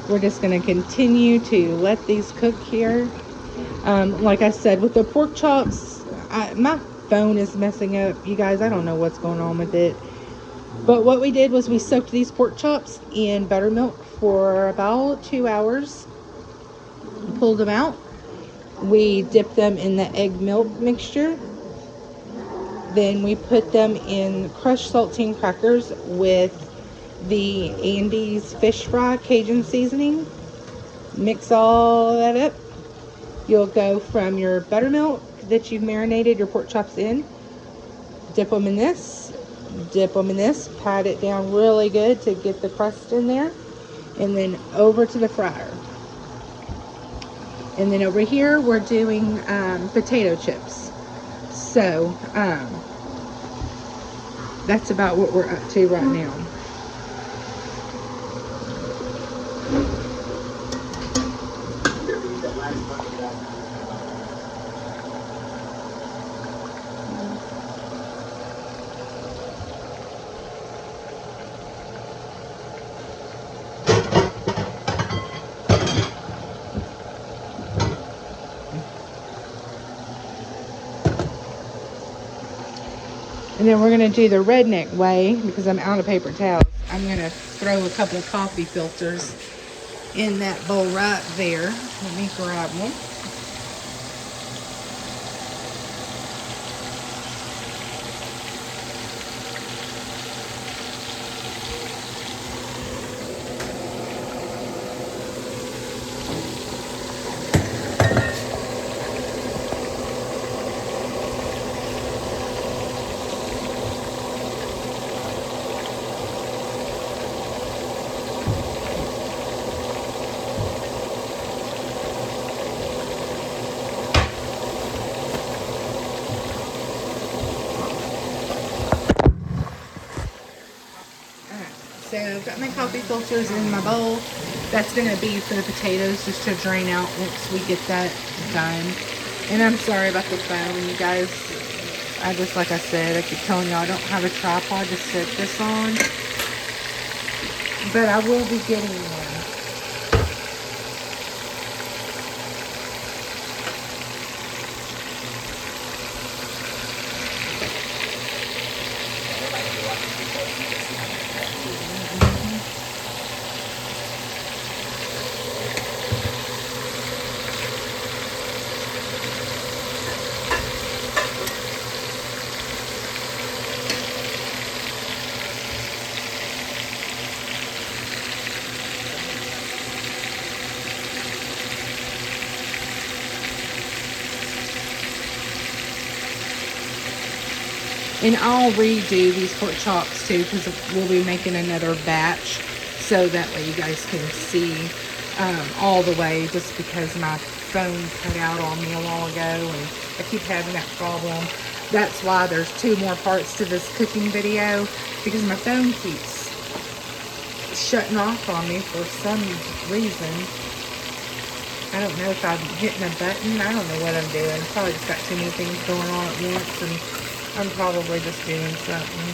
We're just going to continue to let these cook here. Like I said, with the pork chops, my phone is messing up. You guys, I don't know what's going on with it. But what we did was we soaked these pork chops in buttermilk for about 2 hours. Pulled them out. We dipped them in the egg milk mixture. Then we put them in crushed saltine crackers with the Andy's fish fry Cajun seasoning. Mix all that up. You'll go from your buttermilk that you've marinated your pork chops in, dip them in this, pat it down really good to get the crust in there, and then over to the fryer. And then over here we're doing potato chips. So that's about what we're up to right now. And then we're going to do the redneck way because I'm out of paper towels. I'm going to throw a couple coffee filters in that bowl right there. Let me grab one. So I've got my coffee filters in my bowl. That's going to be for the potatoes just to drain out once we get that done. And I'm sorry about the phone, you guys. Like I said, I keep telling y'all I don't have a tripod to set this on. But I will be getting one. And I'll redo these pork chops too because we'll be making another batch. So that way you guys can see all the way, just because my phone cut out on me a while ago and I keep having that problem. That's why there's 2 more parts to this cooking video, because my phone keeps shutting off on me for some reason. I don't know if I'm hitting a button. I don't know what I'm doing. Probably just got too many things going on at once and I'm probably just doing something.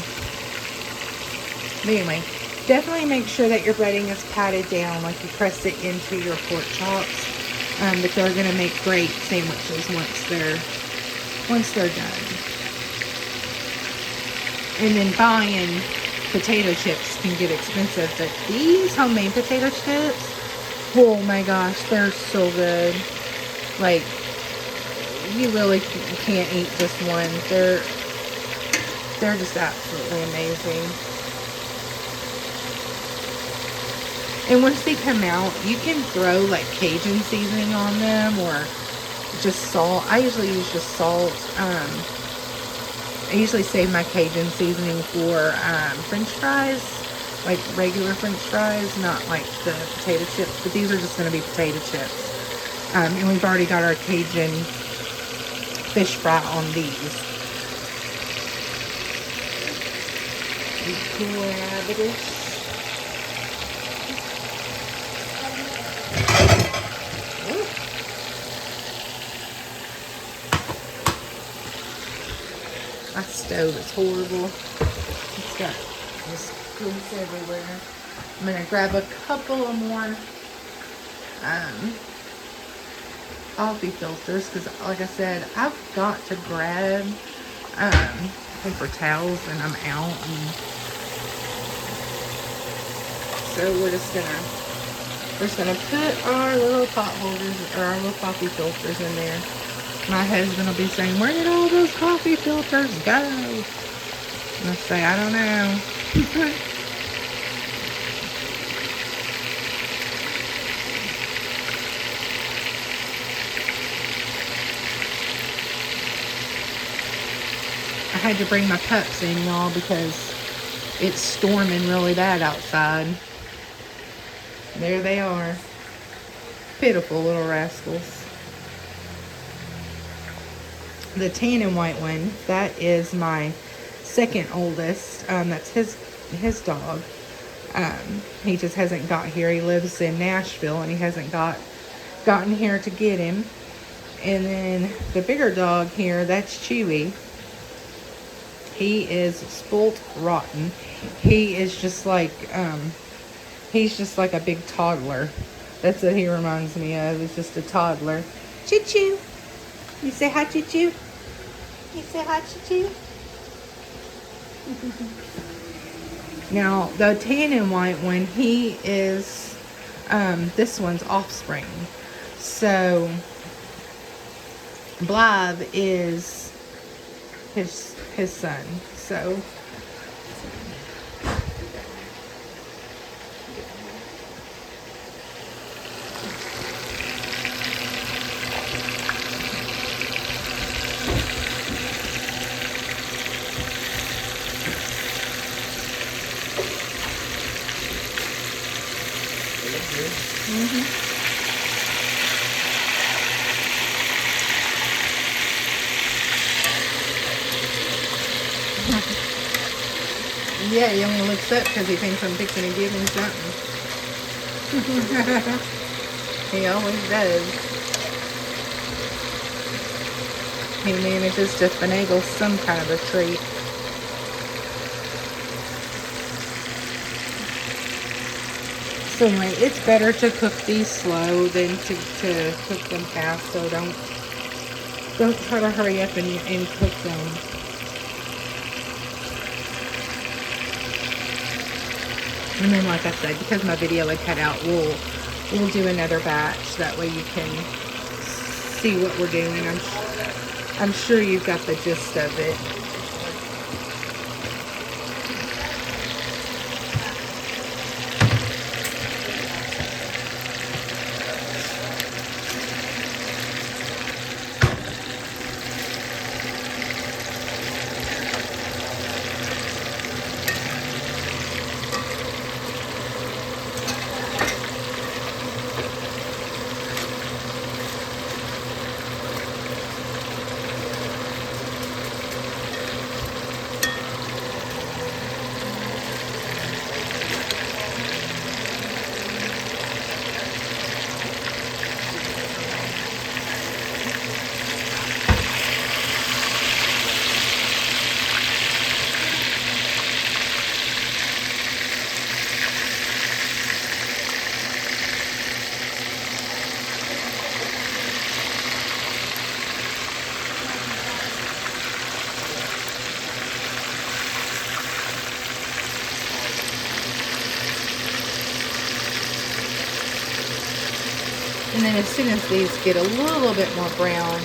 But anyway, definitely make sure that your breading is patted down, like you press it into your pork chops. But they're going to make great sandwiches once they're done. And then buying potato chips can get expensive, but these homemade potato chips, oh my gosh, they're so good. Like, you really can't eat just one. They're just absolutely amazing. And once they come out, you can throw like Cajun seasoning on them or just salt. I usually use just salt. I usually save my Cajun seasoning for French fries, like regular French fries, not like the potato chips. But these are just going to be potato chips. And we've already got our Cajun fish fry on these. Grab it. My stove is horrible. It's got just grease everywhere. I'm going to grab a couple of more um, coffee filters, because like I said, I've got to grab paper towels and I'm out. And so we're just gonna put our little pot holders or our little coffee filters in there. My husband will be saying, "Where did all those coffee filters go?" And I say, "I don't know." I had to bring my pups in, y'all, because it's storming really bad outside. There they are. Pitiful little rascals. The tan and white one, that is my second oldest. That's his dog. He just hasn't got here. He lives in Nashville and he hasn't gotten here to get him. And then the bigger dog here, that's Chewy. He is spoilt rotten. He is just like he's just like a big toddler. That's what he reminds me of. He's just a toddler. Choo choo. You say hi, choo choo. You say hi, choo choo. Now the tan and white one, he is this one's offspring. So Blythe is his son. So yeah, he only looks up because he thinks I'm fixing to give him something. He always does. He manages to finagle some kind of a treat. So anyway, it's better to cook these slow than to cook them fast, so don't try to hurry up and cook them. And then, like I said, because my video had cut out, we'll do another batch. That way you can see what we're doing. I'm sure you've got the gist of it. And then as soon as these get a little bit more brown,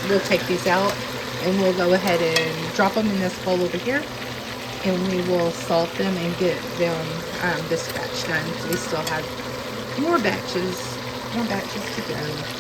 we'll take these out and we'll go ahead and drop them in this bowl over here. And we will salt them and get them this batch done. So we still have more batches to go.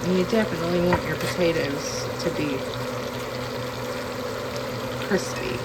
And you definitely want your potatoes to be crispy.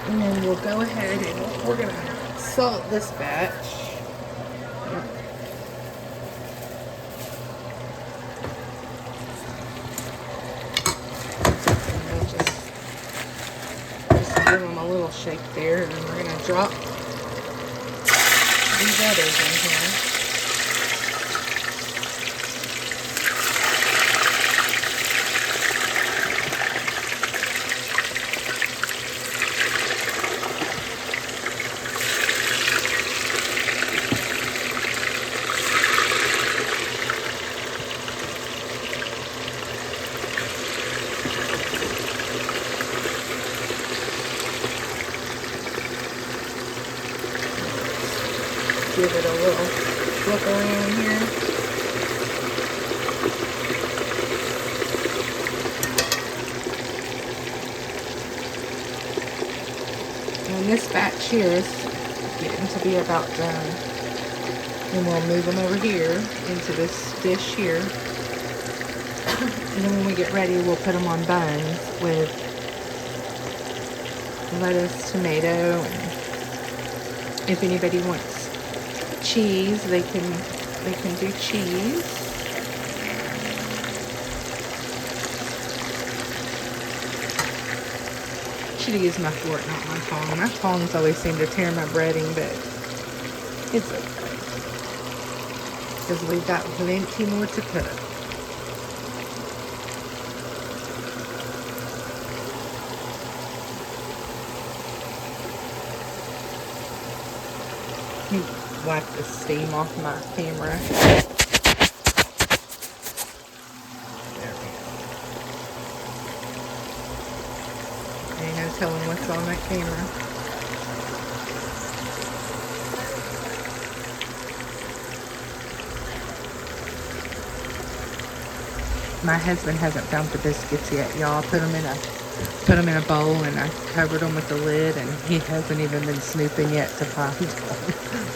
And then we'll go ahead and we're gonna salt this batch. And we'll just give them a little shake there, and then we're gonna drop these others in here. Give it a little flip around here. And this batch here is getting to be about done. And we'll move them over here into this dish here. And then when we get ready, we'll put them on buns with lettuce, tomato, and if anybody wants cheese, they can do cheese. Should have used my fork, not my tongs. My tongs always seem to tear my breading, but it's okay because we've got plenty more to cook. Wipe the steam off my camera. There we go. Ain't no telling what's on that camera. My husband hasn't found the biscuits yet, y'all. Put them in a bowl, and I covered them with the lid, and he hasn't even been snooping yet to find them.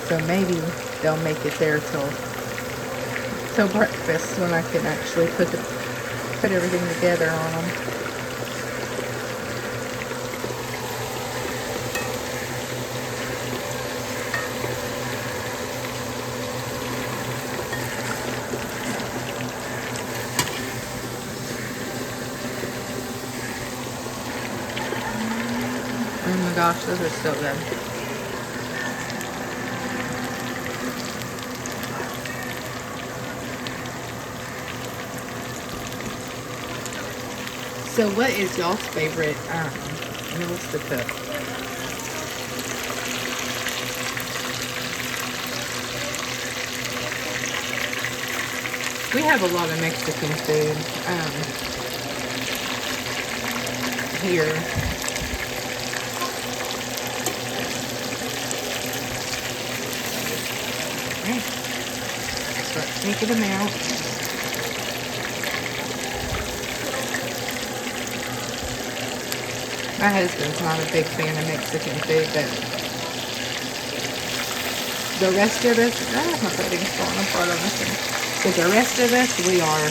So maybe they'll make it there till breakfast, when I can actually put everything together on them. Oh my gosh, those are so good. So what is y'all's favorite meals to cook? We have a lot of Mexican food here. Okay. Start taking them out. My husband's not a big fan of Mexican food, but the rest of us, my pudding's falling apart on this thing. But the rest of us, we are.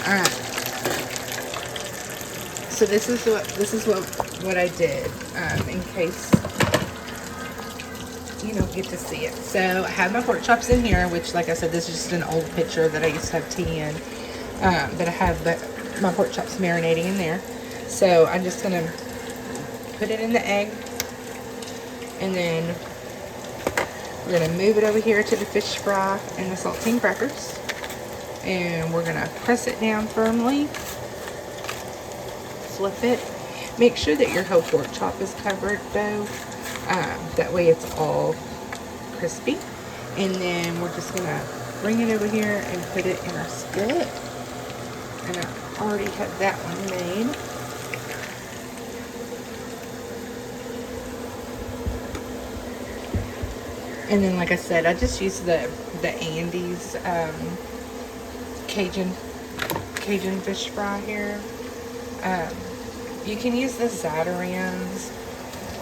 All right. So this is what I did in case you don't get to see it. So I have my pork chops in here, which, like I said, this is just an old picture that I used to have tea in. But I have my pork chops marinating in there. So I'm just gonna put it in the egg, and then we're gonna move it over here to the fish fry and the saltine crackers, and we're gonna press it down firmly. Flip it. Make sure that your whole pork chop is covered though. That way it's all crispy. And then we're just gonna bring it over here and put it in our skillet. And I already have that one made. And then, like I said, I just use the Andes Cajun fish fry here. You can use the Zatarain's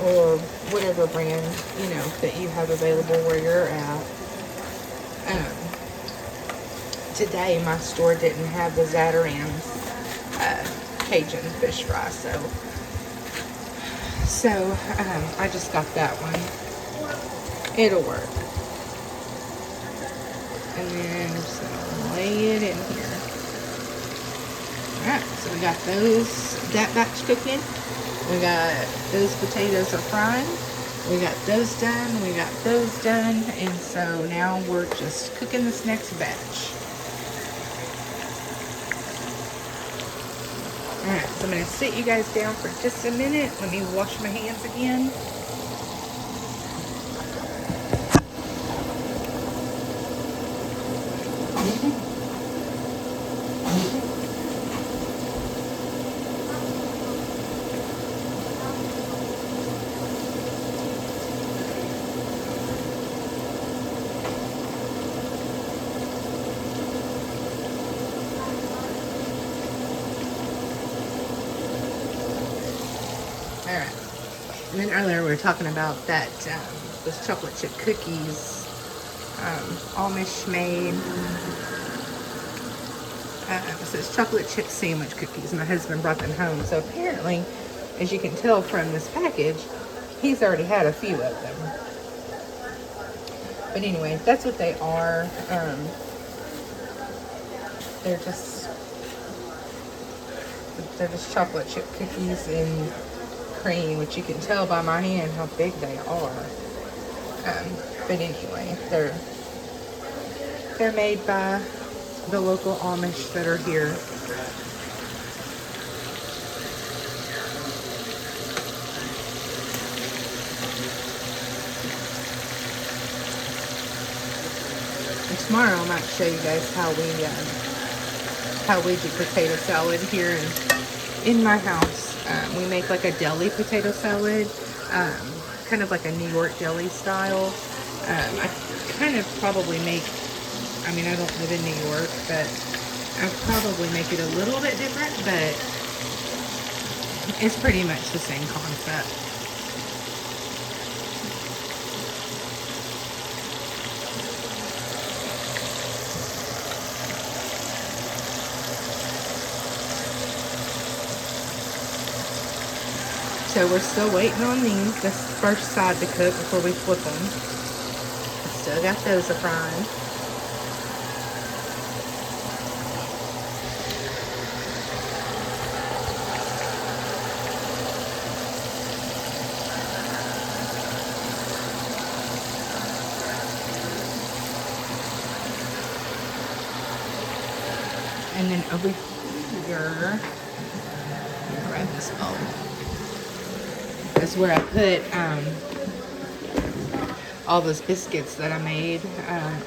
or whatever brand, you know, that you have available where you're at. Today, my store didn't have the Zatarain's Cajun fish fry, so I just got that one. It'll work. And then I'm just gonna lay it in here. Alright, so we got that batch cooking. We got those potatoes are frying. We got those done. We got those done. And so now we're just cooking this next batch. Alright, so I'm going to sit you guys down for just a minute. Let me wash my hands again. Alright. And then earlier we were talking about that, those chocolate chip cookies, Amish made. So it's chocolate chip sandwich cookies. My husband brought them home. So apparently, as you can tell from this package, he's already had a few of them. But anyway, that's what they are. They're just chocolate chip cookies and cream, which you can tell by my hand how big they are. But anyway, they're made by the local Amish that are here. And tomorrow I might show you guys how we do potato salad here in my house. We make like a deli potato salad, kind of like a New York deli style. I kind of probably make, I mean, I don't live in New York, but I probably make it a little bit different, but it's pretty much the same concept. So we're still waiting on this first side to cook before we flip them. Still got those frying. And then over here, grab this bowl. That's where I put all those biscuits that I made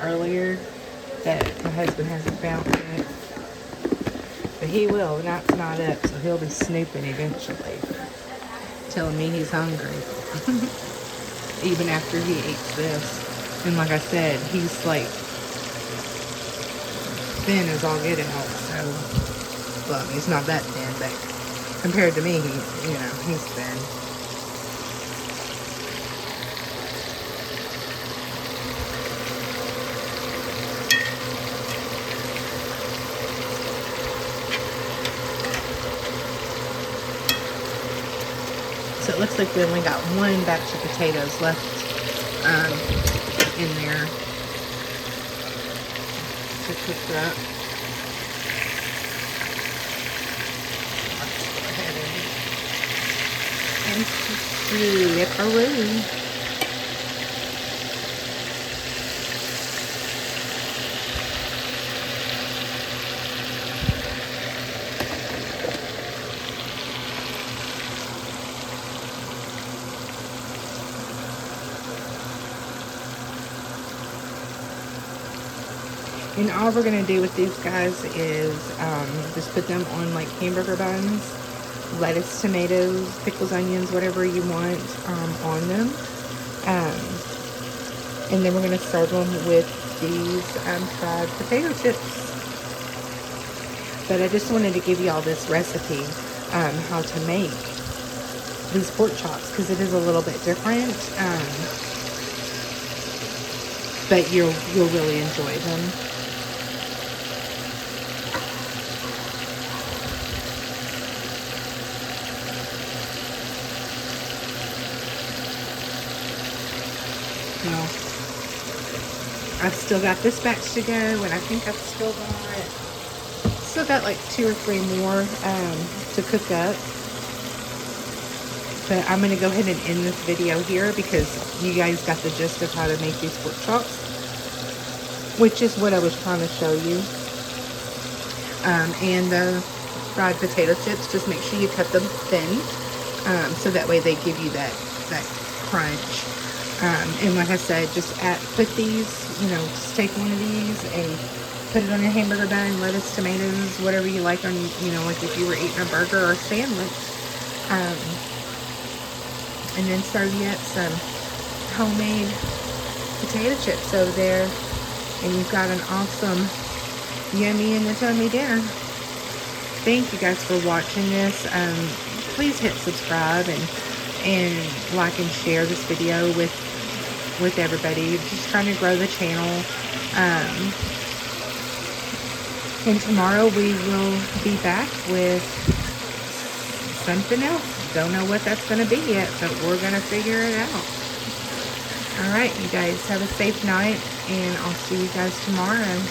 earlier that my husband hasn't found yet. But he will, and that's not up, so he'll be snooping eventually, telling me he's hungry. Even after he eats this. And like I said, he's like thin as all get out, so, well, he's not that thin, but compared to me, he's thin. So it looks like we only got one batch of potatoes left in there to cook up. Let's go ahead and flip around. And all we're going to do with these guys is just put them on like hamburger buns, lettuce, tomatoes, pickles, onions, whatever you want on them. And then we're going to serve them with these fried potato chips. But I just wanted to give you all this recipe, how to make these pork chops, because it is a little bit different. But you'll really enjoy them. Well, I've still got this batch to go, and I think I've still got like 2 or 3 more to cook up. But I'm going to go ahead and end this video here, because you guys got the gist of how to make these pork chops, which is what I was trying to show you. And the fried potato chips, just make sure you cut them thin, so that way they give you that crunch. And like I said, just put these, just take one of these and put it on your hamburger bun, lettuce, tomatoes, whatever you like on, like if you were eating a burger or a sandwich. And then serve you up some homemade potato chips over there, and you've got an awesome yummy in the tummy dinner. Thank you guys for watching this. Please hit subscribe and like and share this video with everybody. Just trying to grow the channel. And tomorrow we will be back with something else. Don't know what that's going to be yet, but we're going to figure it out. Alright, you guys have a safe night, and I'll see you guys tomorrow.